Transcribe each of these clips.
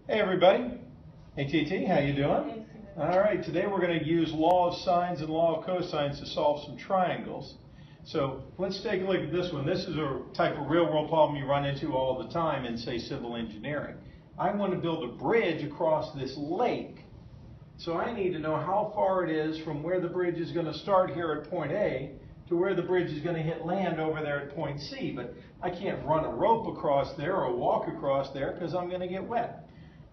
Hey everybody, ATT, how you doing? All right, today we're going to use law of sines and law of cosines to solve some triangles. So let's take a look at this one. This is a type of real world problem you run into all the time in, say, civil engineering. I want to build a bridge across this lake. So I need to know how far it is from where the bridge is going to start here at point A to where the bridge is going to hit land over there at point C. But I can't run a rope across there or walk across there because I'm going to get wet.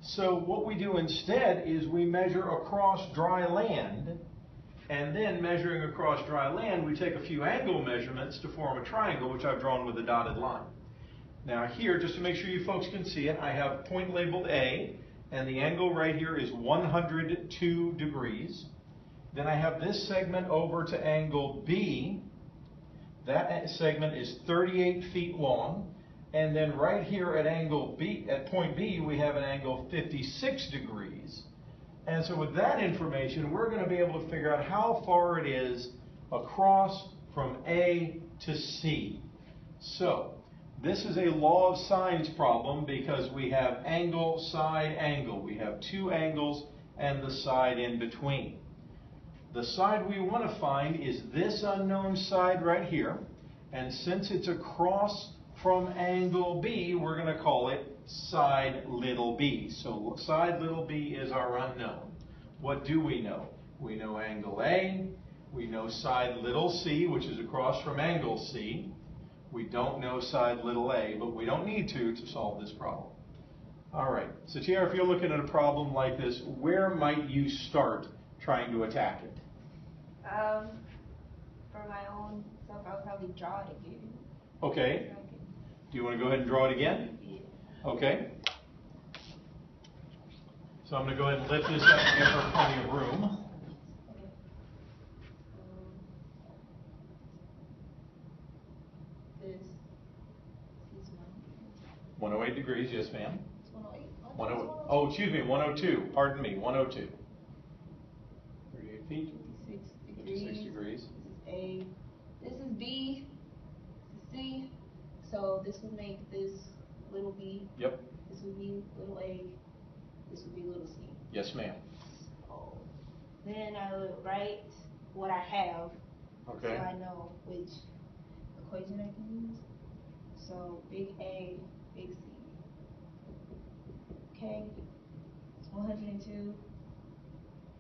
So what we do instead is we measure across dry land, and then measuring across dry land, we take a few angle measurements to form a triangle, which I've drawn with a dotted line. Now here, just to make sure you folks can see it, I have point labeled A, and the angle right here is 102 degrees. Then I have this segment over to angle B. That segment is 38 feet long. And then right here at angle B, at point B, we have an angle 56 degrees. And so with that information, we're going to be able to figure out how far it is across from A to C. So this is a law of sines problem because we have angle, side, angle. We have two angles and the side in between. The side we want to find is this unknown side right here. And since it's across from angle B, we're going to call it side little b. So side little b is our unknown. What do we know? We know angle A. We know side little c, which is across from angle C. We don't know side little a, but we don't need to solve this problem. All right, so Tiara, if you're looking at a problem like this, where might you start trying to attack it? For my own self, I would probably draw it again. Okay. Do you want to go ahead and draw it again? Yeah. Okay. So I'm going to go ahead and lift this up to give her plenty of room. Okay. This is 108 degrees, yes ma'am. It's 108. 108. Oh, excuse me, 102. Pardon me, 102. 38 feet. 56 degrees. This is A. This is B. This is C. So this would make this little b. Yep. This would be little a. This would be little c. Yes, ma'am. So then I would write what I have. Okay. So I know which equation I can use. So big A, big C. Okay. It's 102.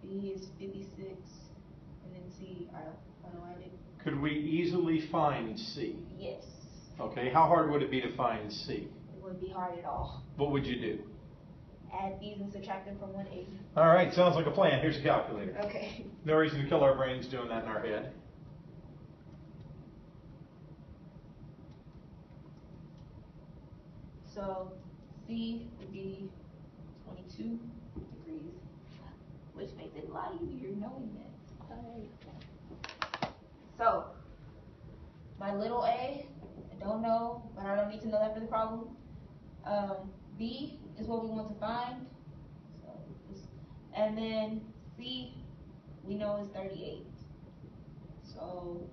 B is 56. And then C, I don't write it. Could we easily find C? Yes. Okay, how hard would it be to find C? It wouldn't be hard at all. What would you do? Add these and subtract them from 180. All right, sounds like a plan. Here's a calculator. Okay. No reason to kill our brains doing that in our head. So C would be 22 degrees, which makes it a lot easier knowing that. All right. So my little a, I don't know, but I don't need to know that for the problem. B is what we want to find. So and then C, we know is 38. So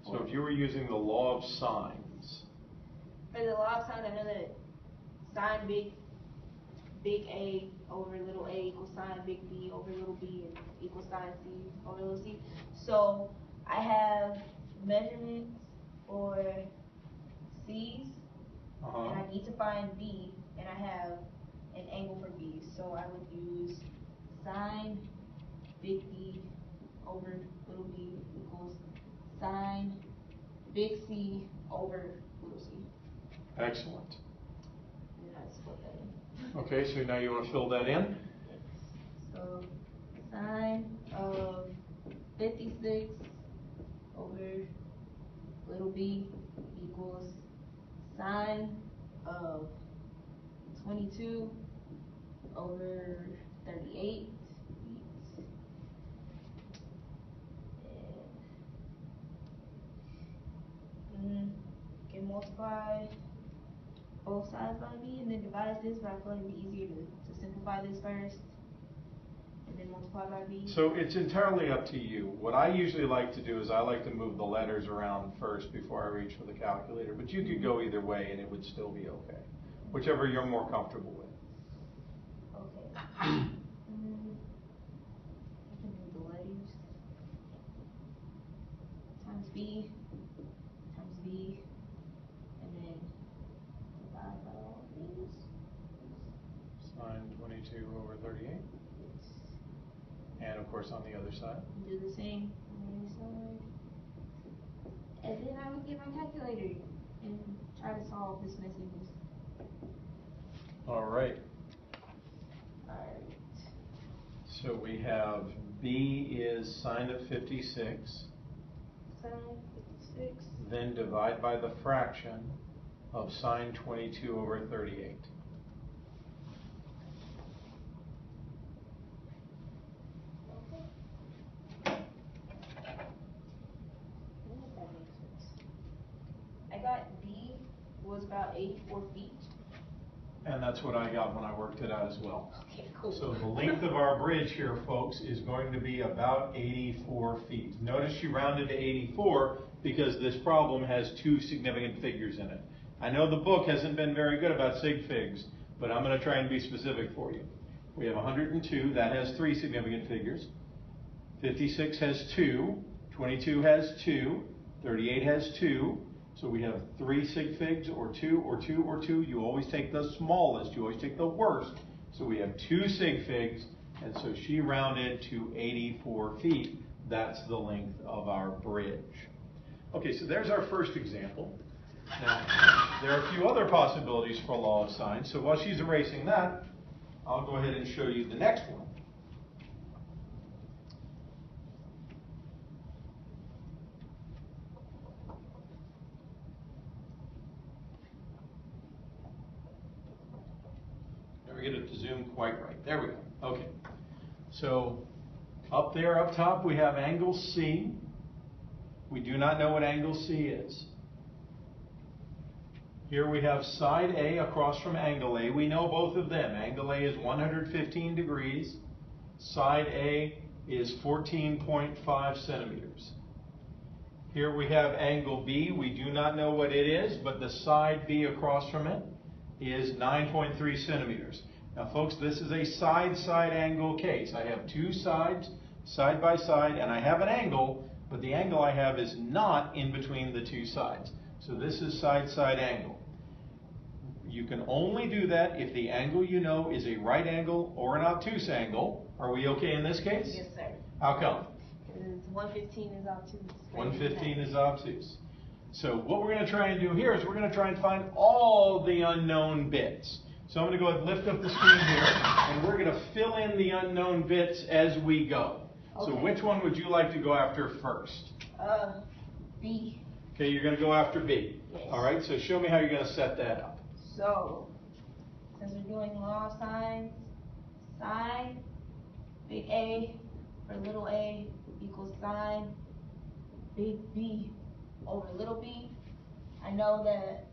if you were using the law of sines. For the law of sines, I know that sine big A over little a equals sine big B over little b and equals sine C over little c. So I have measurements for C's, and I need to find B, and I have an angle for B. So I would use sine big B over little b equals sine big C over little c. Excellent. And then I split that in. Okay, so now you want to fill that in? Yes. So sine of 56 over little b equals sine of 22 over 38. And can multiply both sides by b and then divide this, but I feel like it'd be easier to simplify this first and then multiply by b. So it's entirely up to you. What I usually like to do is I like to move the letters around first before I reach for the calculator, but you could go either way and it would still be okay. Whichever you're more comfortable with. can do the letters. Times B, and then divide by all these. Sine 22 over 38. And of course on the other side. Do the same on the other side. And then I would get my calculator and try to solve this messiness. All right. Alright. So we have B is sine of 56. Sine 56. Then divide by the fraction of sine 22 over 38. I got B was about 84 feet. And that's what I got when I worked it out as well. Okay, cool. So the length of our bridge here, folks, is going to be about 84 feet. Notice she rounded to 84 because this problem has two significant figures in it. I know the book hasn't been very good about sig figs, but I'm going to try and be specific for you. We have 102, that has three significant figures. 56 has 2, 22 has 2, 38 has 2. So we have 3 sig figs, or 2, or 2, or 2. You always take the smallest, you always take the worst. So we have 2 sig figs, and so she rounded to 84 feet. That's the length of our bridge. Okay, so there's our first example. Now, there are a few other possibilities for law of sines. So while she's erasing that, I'll go ahead and show you the next one. Never get it to zoom quite right. There we go. Okay. So up there, up top, we have angle C. We do not know what angle C is. Here we have side A across from angle A. We know both of them. Angle A is 115 degrees. Side A is 14.5 centimeters. Here we have angle B. We do not know what it is, but the side B across from it is 9.3 centimeters. Now folks, this is a side-side angle case. I have two sides, side by side, and I have an angle, but the angle I have is not in between the two sides. So this is side-side angle. You can only do that if the angle you know is a right angle or an obtuse angle. Are we okay in this case? Yes, sir. How come? Because 115 is obtuse. 115 is obtuse. So what we're going to try and do here is we're going to try and find all the unknown bits. So I'm going to go ahead and lift up the screen here, and we're going to fill in the unknown bits as we go. Okay. So which one would you like to go after first? B. Okay, you're going to go after B. Yes. All right, so show me how you're going to set that up. So, since we're doing law of sines, sine big A for little a equals sine big B over little b. I know that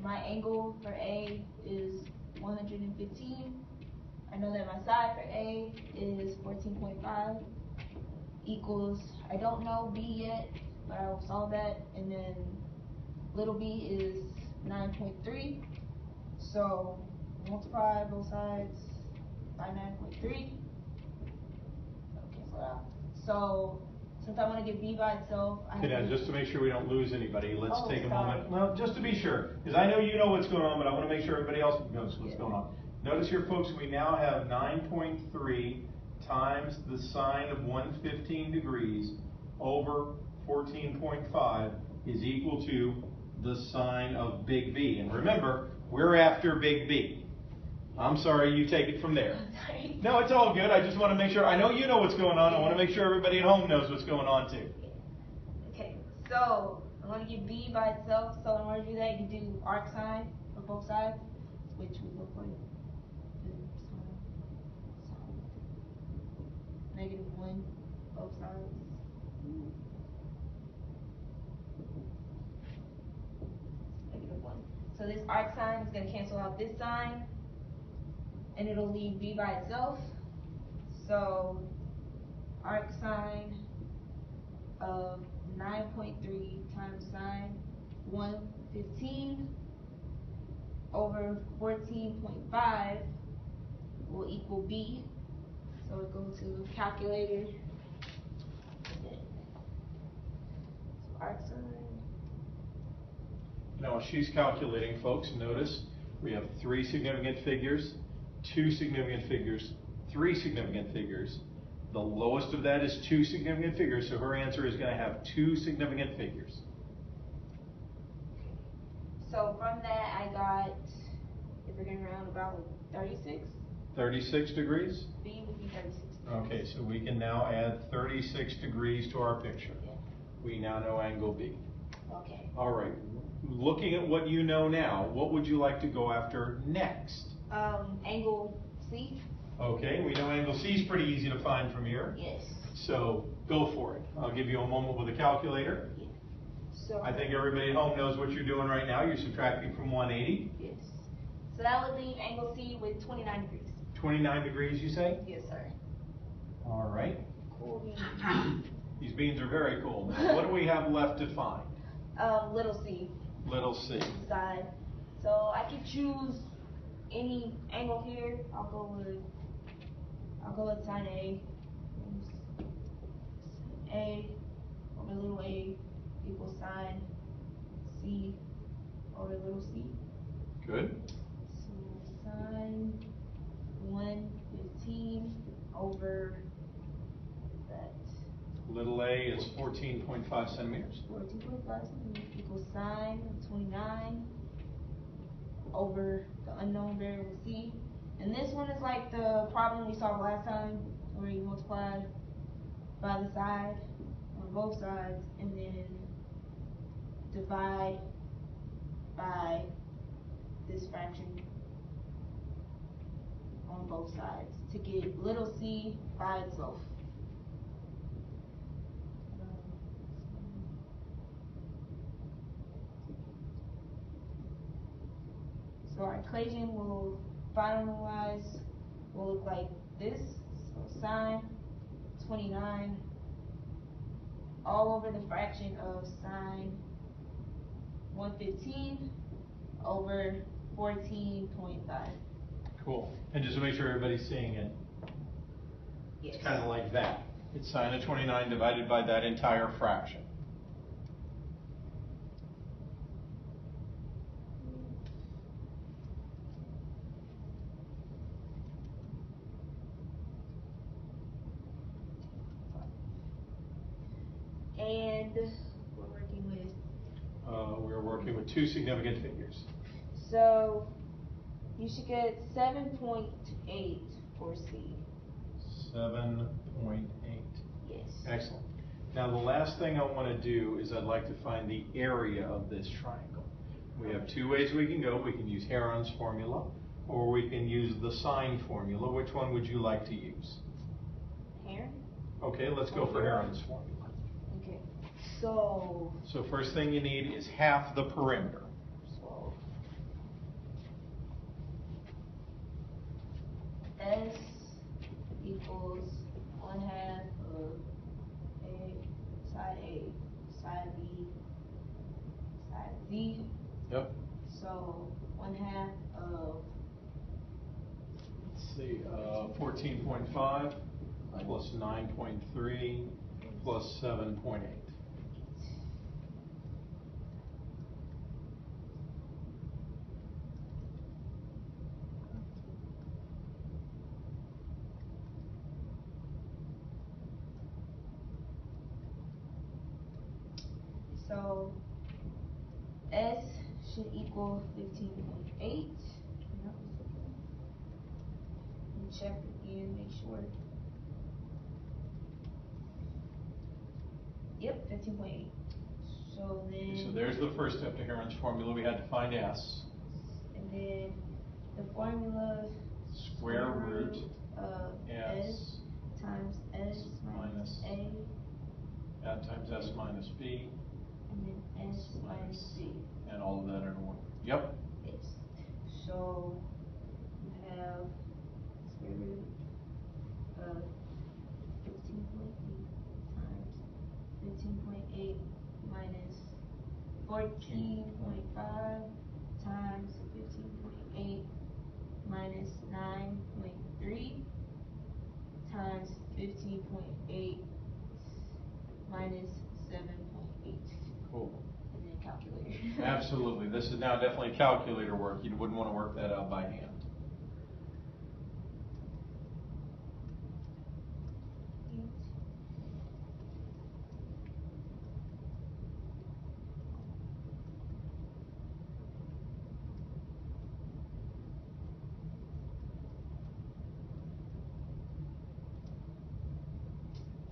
my angle for A is 115. I know that my side for A is 14.5 equals, I don't know B yet, but I will solve that, and then little b is 9.3. So multiply both sides by 9.3. Cancel it out. So since I want to get b by itself, Okay, now just to make sure we don't lose anybody, let's take a sorry. moment. Well, just to be sure, because I know you know what's going on, but I want to make sure everybody else knows what's going on. Notice here, folks, we now have 9.3 times the sine of 115 degrees over 14.5 is equal to the sine of big B. And remember, we're after big B. I'm sorry, you take it from there. Sorry. No, it's all good. I just want to make sure. I know you know what's going on. I want to make sure everybody at home knows what's going on too. Okay, so I want to get B by itself. So in order to do that, you can do arc sine for both sides, which would look like -1 both sides. -1. So this arc sine is going to cancel out this sine, and it'll leave B by itself. So arc sine of 9.3 times sine 115 over 14.5 will equal B. So we go to calculator. Now, while she's calculating, folks, notice we have 3 significant figures, 2 significant figures, 3 significant figures. The lowest of that is 2 significant figures, so her answer is going to have 2 significant figures. So from that, I got, if we're going to round about 36. 36 degrees? B would be 36 degrees. Okay, so we can now add 36 degrees to our picture. Yeah. We now know angle B. Okay. All right. Looking at what you know now, what would you like to go after next? Angle C. Okay, we know angle C is pretty easy to find from here. Yes. So go for it. I'll give you a moment with a calculator. Yeah. So I think everybody at home knows what you're doing right now. You're subtracting from 180. yes. So that would leave angle C with 29 degrees. 29 degrees, you say? Yes, sir. All right. Cool beans. These beans are very cool. Now, what do we have left to find? Little c. Little c. Side. So I can choose any angle here. I'll go with sine A. A over little a equals sine C over little c. Good. So sine 115 over that. Little a is 14.5 centimeters. 14.5 centimeters equals sine 29 over the unknown variable c. And this one is like the problem we solved last time, where you multiplied by the side on both sides and then divide by this fraction on both sides to get little c by itself. So our equation will finalize, will look like this. So sine 29 all over the fraction of sine 115 over 14.5. Cool. And just to make sure everybody's seeing it, Yes. it's kind of like that. It's sine of 29 divided by that entire fraction. And we're working with 2 significant figures. So you should get 7.8 for C. 7.8. Yes. Excellent. Now the last thing I want to do is I'd like to find the area of this triangle. We have 2 ways we can go. We can use Heron's formula, or we can use the sine formula. Which one would you like to use? Heron? Okay, let's go for Heron's formula. Okay. So first thing you need is half the perimeter. So S equals 1/2 of A, side B, side Z. Yep. So 1/2 of, Let's see, 14.5 plus 9.3 plus 7.8. so S should equal 15.8. And check again, make sure. Yep, 15.8. So then. So there's the first step to Heron's formula. We had to find S. And then the formula. Square root of S times S minus A. Times S minus B. And then S minus B. And all of that in order. Yep. Yes. So you have square root of 15.8 times 15.8 minus 14.5 times 15.8 minus 9.3 15.8 minus 7.8. Cool. And then calculator. Absolutely. This is now definitely calculator work. You wouldn't want to work that out by hand.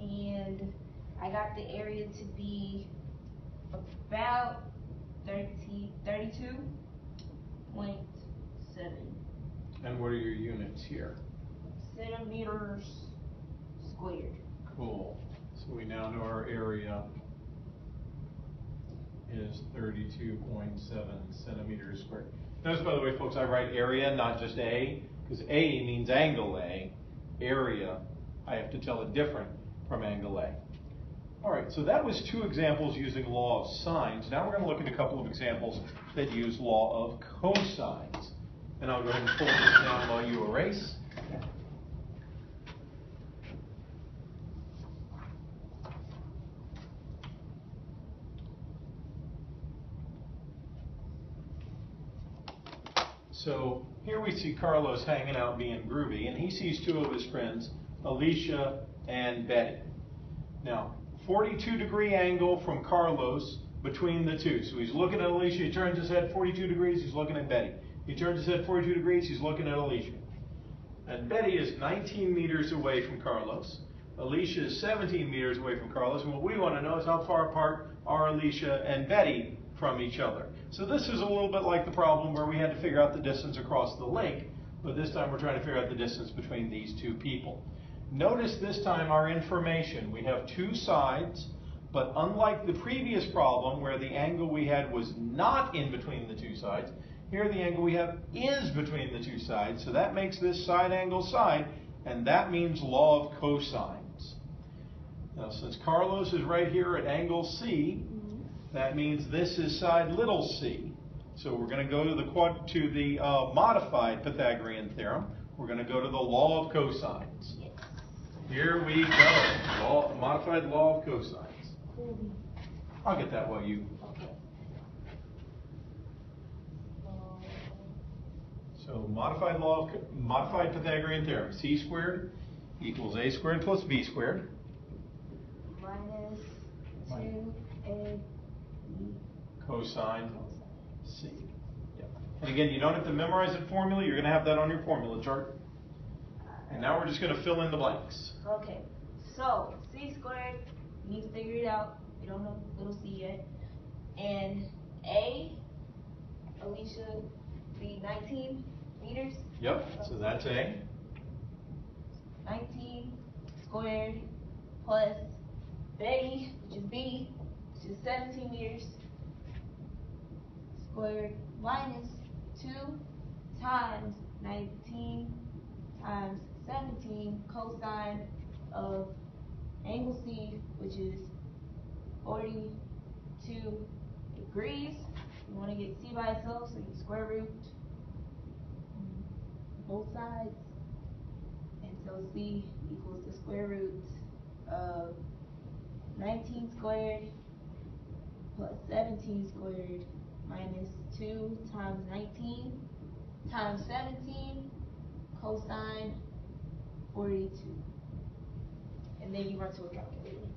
And I got the area to be about 32.7 And what are your units here? centimeters squared. Cool. So we now know our area is 32.7 centimeters squared. Notice, by the way, folks, I write area, not just A, because A means angle A. Area, I have to tell it different from angle A. All right, so that was 2 examples using law of sines. Now we're going to look at a couple of examples that use law of cosines. And I'll go ahead and pull this down while you erase. So here we see Carlos hanging out being groovy, and he sees 2 of his friends, Alicia and Betty. Now, 42-degree angle from Carlos between the 2. So he's looking at Alicia, he turns his head 42 degrees, he's looking at Betty. He turns his head 42 degrees, he's looking at Alicia. And Betty is 19 meters away from Carlos. Alicia is 17 meters away from Carlos, and what we want to know is how far apart are Alicia and Betty from each other. So this is a little bit like the problem where we had to figure out the distance across the lake, but this time we're trying to figure out the distance between these 2 people. Notice this time our information, we have 2 sides, but unlike the previous problem where the angle we had was not in between the 2 sides, here the angle we have is between the 2 sides, so that makes this side angle side, and that means law of cosines. Now since Carlos is right here at angle C, that means this is side little c. So we're going to go to the modified Pythagorean theorem. We're going to go to the law of cosines. Yes. Here we go. Modified law of cosines. I'll get that while you. Okay. So modified Pythagorean theorem. C squared equals a squared plus b squared. Minus 2ab Cosine C. Yep. And again, you don't have to memorize the formula. You're going to have that on your formula chart. And now we're just going to fill in the blanks. Okay, so c squared, you need to figure it out. We don't know little c yet. And Alicia be 19 meters. Yep, so that's A. 19 squared plus Betty, which is B, which is 17 meters squared minus 2 times 19 times 17 cosine of angle C, which is 42 degrees. You want to get C by itself, so you square root both sides. And so C equals the square root of 19 squared plus 17 squared minus 2 times 19 times 17 cosine 42. And then you run to a calculator.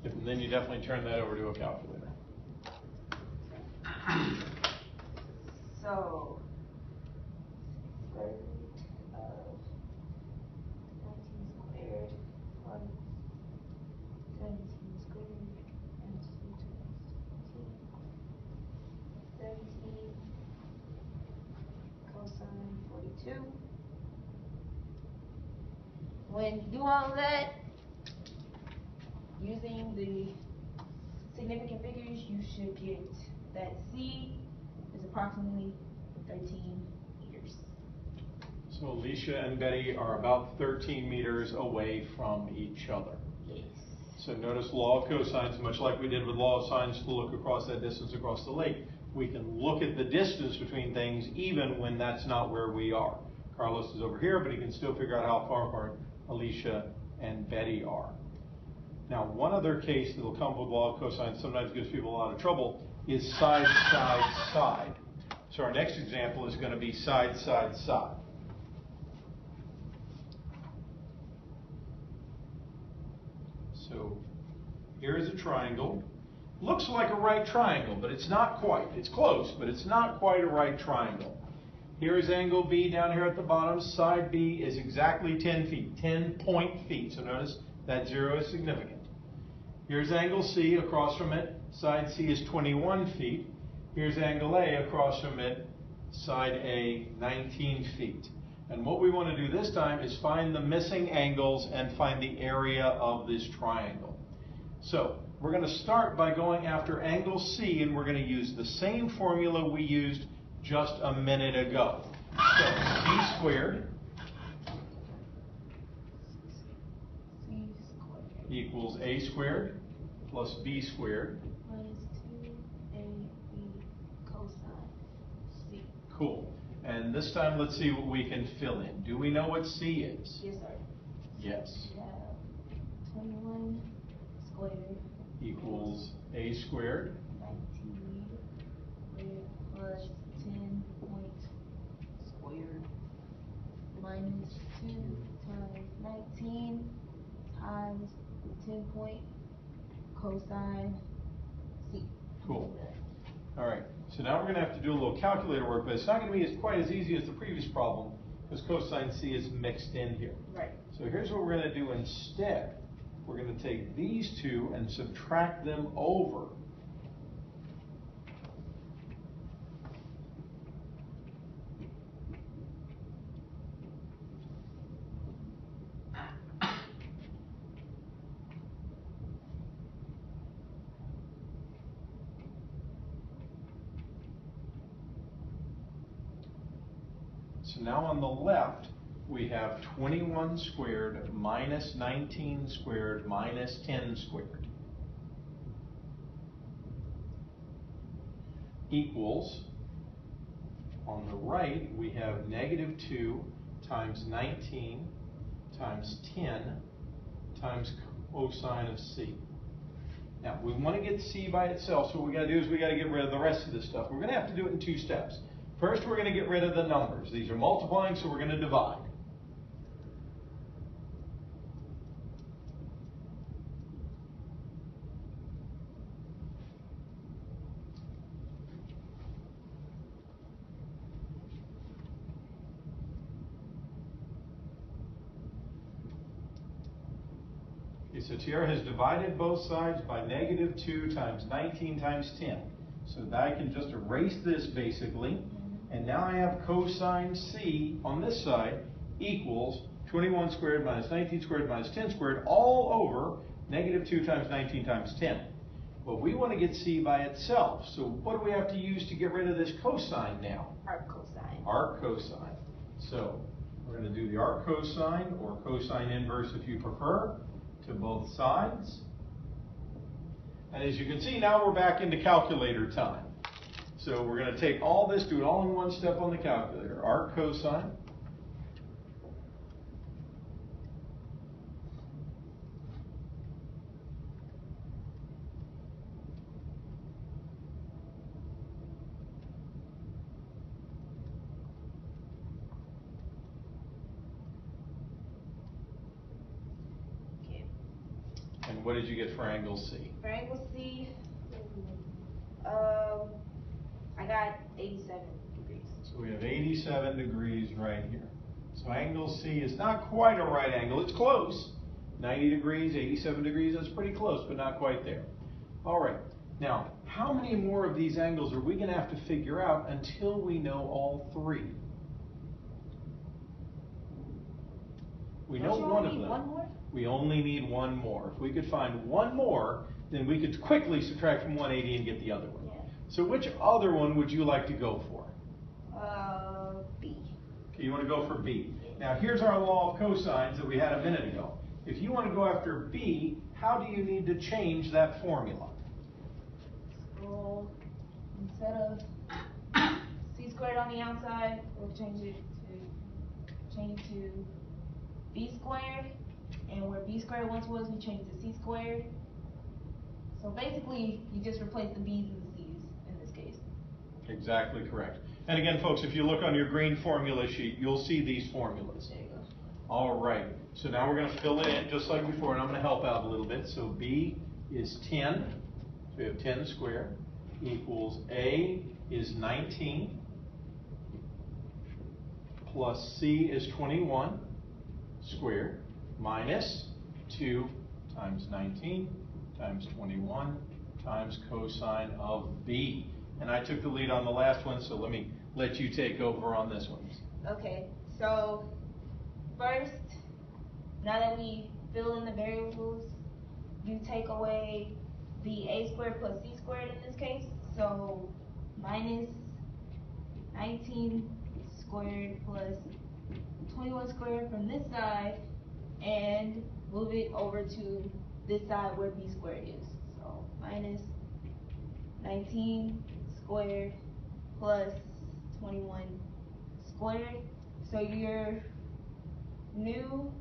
And then you definitely turn that over to a calculator. So, square root of 19 squared plus 17 squared and 2 times 17 cosine 42. When you do all of that, using the significant figures, you should get that C is approximately 13 meters. So Alicia and Betty are about 13 meters away from each other. Yes. So notice law of cosines, much like we did with law of sines to look across that distance across the lake. We can look at the distance between things even when that's not where we are. Carlos is over here, but he can still figure out how far apart Alicia and Betty are. Now, one other case that will come with law of cosines, sometimes gives people a lot of trouble, is side, side, side. So our next example is going to be side, side, side. So here is a triangle. Looks like a right triangle, but it's not quite. It's close, but it's not quite a right triangle. Here is angle B down here at the bottom. Side B is exactly 10 feet, 10 point feet. So notice that 0 is significant. Here's angle C across from it. Side C is 21 feet. Here's angle A across from it. Side A, 19 feet. And what we want to do this time is find the missing angles and find the area of this triangle. So we're going to start by going after angle C, and we're going to use the same formula we used just a minute ago. So C squared equals A squared plus B squared minus 2AB cosine C. Cool. And this time let's see what we can fill in. Do we know what C is? Yes, sir. Yes. We have 21 squared Equals A squared 19 squared plus 10 point squared minus 2 times 19 times 10 point cosine C. Cool. All right, so now we're going to have to do a little calculator work, but it's not going to be quite as easy as the previous problem because cosine C is mixed in here. Right. So here's what we're going to do instead. We're going to take these two and subtract them over. So now on the left, we have 21 squared minus 19 squared minus 10 squared equals, on the right, we have negative 2 times 19 times 10 times cosine of C. Now, we want to get C by itself, so what we got to do is we got to get rid of the rest of this stuff. We're going to have to do it in 2 steps. First, we're going to get rid of the numbers. These are multiplying, so we're going to divide. Okay, so Tiara has divided both sides by negative 2 times 19 times 10. So that I can just erase this basically. And now I have cosine C on this side equals 21 squared minus 19 squared minus 10 squared all over negative 2 times 19 times 10. But we want to get C by itself. So what do we have to use to get rid of this cosine now? Arc cosine. Arc cosine. So we're going to do the arc cosine, or cosine inverse if you prefer, to both sides. And as you can see, now we're back into calculator time. So we're going to take all this, do it all in one step on the calculator. Arc cosine. Okay. And what did you get for angle C? For angle C, I got 87 degrees. So we have 87 degrees right here. So angle C is not quite a right angle. It's close. 90 degrees, 87 degrees, that's pretty close, but not quite there. All right. Now, how many more of these angles are we going to have to figure out until we know all 3? We know one of them. One more? We only need one more. If we could find one more, then we could quickly subtract from 180 and get the other one. Yeah. So which other one would you like to go for? B. Okay, you want to go for B. Now here's our law of cosines that we had a minute ago. If you want to go after B, how do you need to change that formula? So instead of C squared on the outside, we'll change it to b squared, and where b squared once was, we changed to c squared. So basically, you just replace the b's and the c's in this case. Exactly correct. And again, folks, if you look on your green formula sheet, you'll see these formulas. There you go. All right. So now we're going to fill it in just like before, and I'm going to help out a little bit. So b is 10. So we have 10 squared equals a is 19 plus c is 21 squared minus 2 times 19 times 21 times cosine of b. And I took the lead on the last one, so let me let you take over on this one. Okay, so first, now that we fill in the variables, you take away the a squared plus c squared in this case. So minus 19 squared plus 21 squared from this side, and move it over to this side where b squared is. So minus 19 squared plus 21 squared. So your new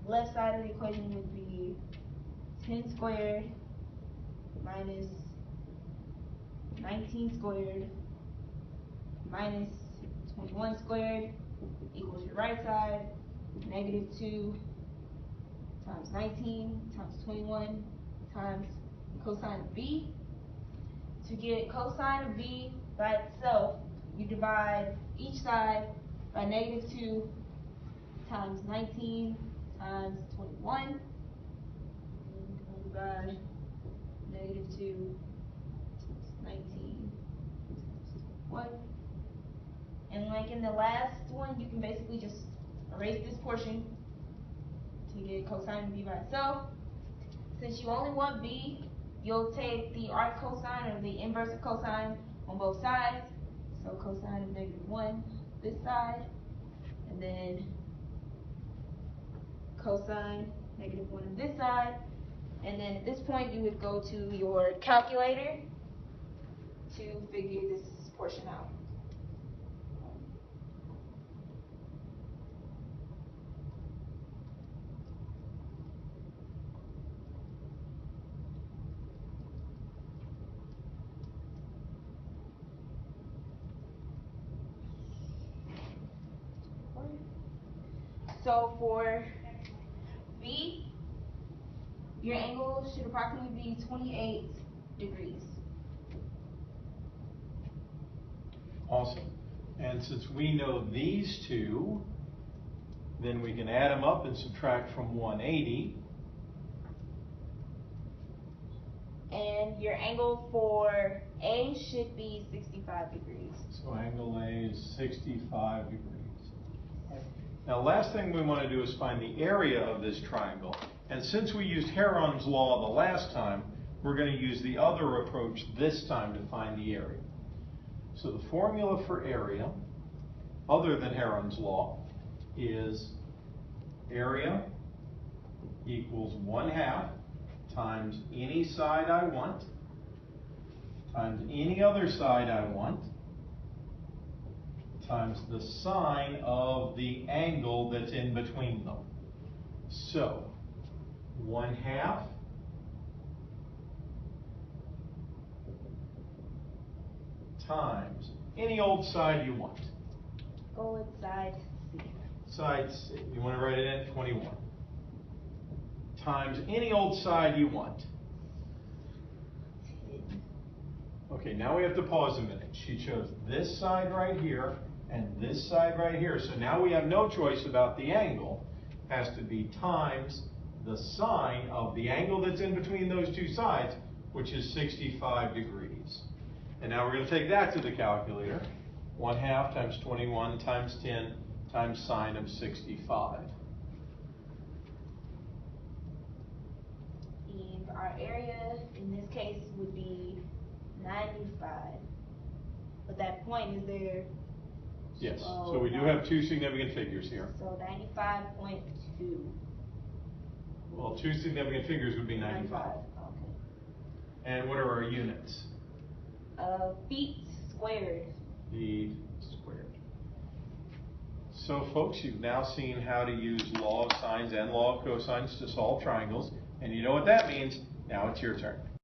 left side of the equation would be 10 squared minus 19 squared minus 21 squared equals your right side, negative 2 times 19 times 21 times cosine of b. To get cosine of b by itself, you divide each side by negative 2 times 19 times 21, divided by negative 2 times 19 times 21. And like in the last one, you can basically just erase this portion to get cosine of b by itself. Since you only want b, you'll take the arc cosine or the inverse of cosine on both sides. So cosine of negative 1 this side, and then cosine negative 1 on this side. And then at this point, you would go to your calculator to figure this portion out. So for B, your angle should approximately be 28 degrees. Awesome. And since we know these two, then we can add them up and subtract from 180. And your angle for A should be 65 degrees. So angle A is 65 degrees. Now, last thing we want to do is find the area of this triangle. And since we used Heron's law the last time, we're going to use the other approach this time to find the area. So the formula for area, other than Heron's law, is area equals 1/2 times any side I want times any other side I want times the sine of the angle that's in between them. So 1/2 times any old side you want. Go with side C. Side C. You want to write it in? 21. Times any old side you want. 10. Okay, now we have to pause a minute. She chose this side right here and this side right here. So now we have no choice about the angle. It has to be times the sine of the angle that's in between those two sides, which is 65 degrees. And now we're going to take that to the calculator. 1/2 times 21 times 10 times sine of 65. And our area in this case would be 95. But that point is there. Yes, so we do have two significant figures here. So 95.2. Well, two significant figures would be 95. Okay. And what are our units? Feet squared. Feet squared. So folks, you've now seen how to use law of sines and law of cosines to solve triangles, and you know what that means. Now it's your turn.